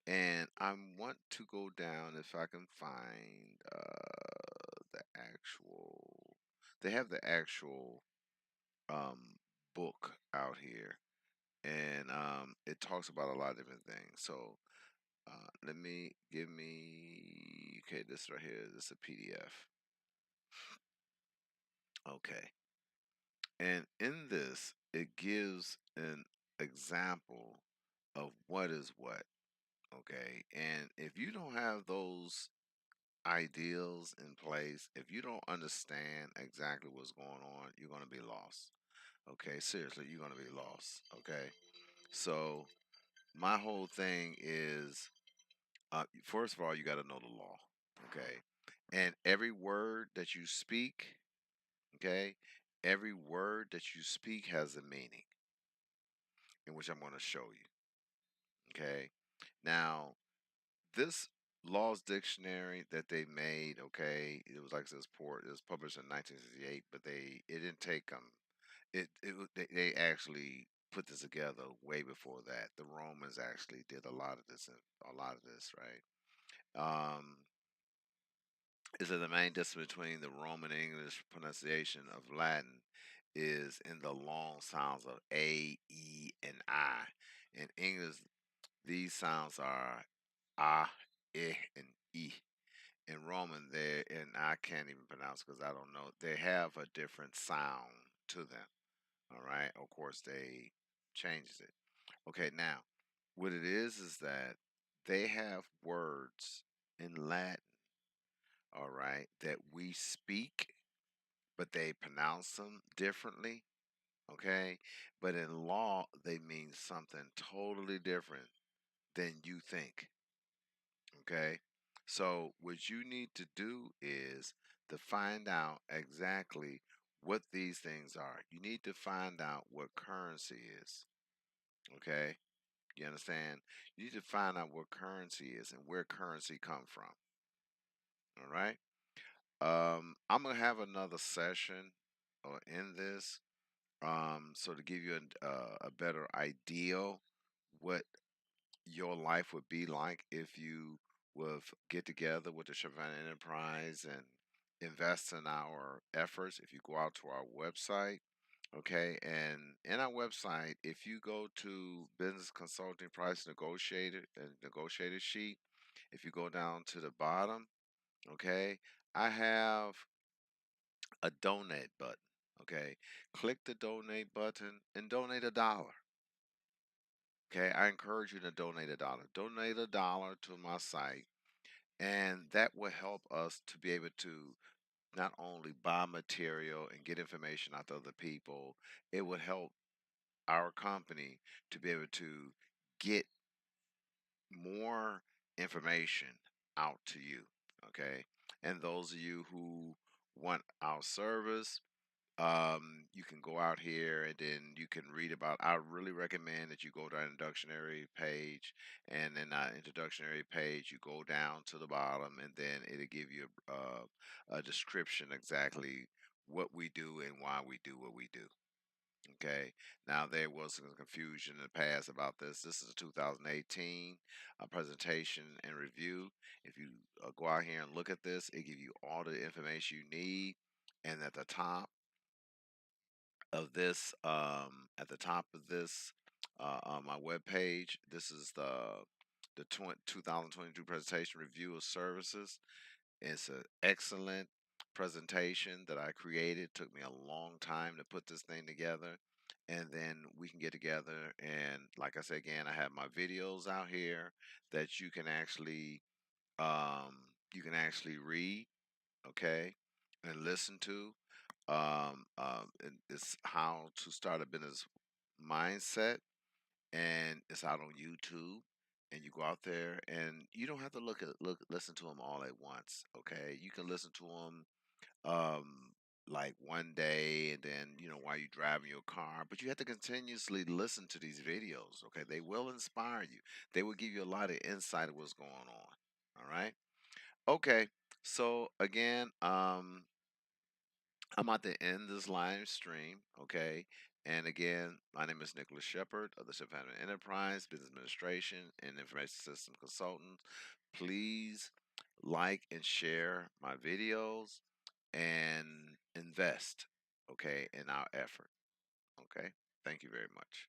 A: And I want to go down if I can find the actual. They have the actual um, book out here, and it talks about a lot of different things. So let me give me okay. This right here. This is a PDF. Okay, and in this, it gives an example of what is what. Okay, and if you don't have those ideals in place, if you don't understand exactly what's going on, you're going to be lost. Okay, seriously, you're going to be lost. Okay, so my whole thing is first of all, you got to know the law. Okay, and every word that you speak, okay, every word that you speak has a meaning, in which I'm going to show you. Okay, now this Law's Dictionary that they made, okay, it was like this port. It was published in 1968, but it didn't take them. They actually put this together way before that. The Romans actually did a lot of this, right? Um, is that the main difference between the Roman and English pronunciation of Latin is in the long sounds of A, E, and I. In English, these sounds are ah, eh, and e. In Roman, they and I can't even pronounce because I don't know. They have a different sound to them. All right. Of course, they changes it. Okay. Now, what it is that they have words in Latin. All right, that we speak, but they pronounce them differently. Okay, but in law, they mean something totally different than you think. Okay. So what you need to do is to find out exactly what these things are. You need to find out what currency is. Okay. You understand? You need to find out what currency is and where currency come from. All right. I'm gonna have another session or in this. So to give you a better idea what your life would be like if you would get together with the Shepherd Enterprise and invest in our efforts. If you go out to our website, okay, and in our website, if you go to Business Consulting Price Negotiated and Negotiated Sheet, if you go down to the bottom, okay, I have a donate button. Okay, click the donate button and donate $1. Okay, I encourage you to donate $1. Donate $1 to my site, and that will help us to be able to not only buy material and get information out to other people, it would help our company to be able to get more information out to you. Okay, and those of you who want our service, you can go out here and then you can read about. I really recommend that you go to our introductory page, and then our introductory page you go down to the bottom, and then it'll give you a description exactly what we do and why we do what we do. Okay. Now there was some confusion in the past about this. This is a 2018 presentation and review. If you go out here and look at this, it gives you all the information you need. And at the top of this, on my web page, this is the 2022 presentation review of services. It's an excellent presentation that I created. Took me a long time to put this thing together. And then we can get together and like I said again, I have my videos out here that you can actually read, okay, and listen to. And it's how to start a business mindset, and it's out on YouTube. And you go out there, and you don't have to listen to them all at once. Okay, you can listen to them like one day, and then while you're driving your car. But you have to continuously listen to these videos. Okay, they will inspire you. They will give you a lot of insight of what's going on. All right. Okay. So again, I'm about to end this live stream, okay? And again, my name is Nicholas Shepherd of the Shepherd Enterprise, Business Administration, and Information System Consultant. Please like and share my videos. and invest, okay, in our effort. Okay. Thank you very much.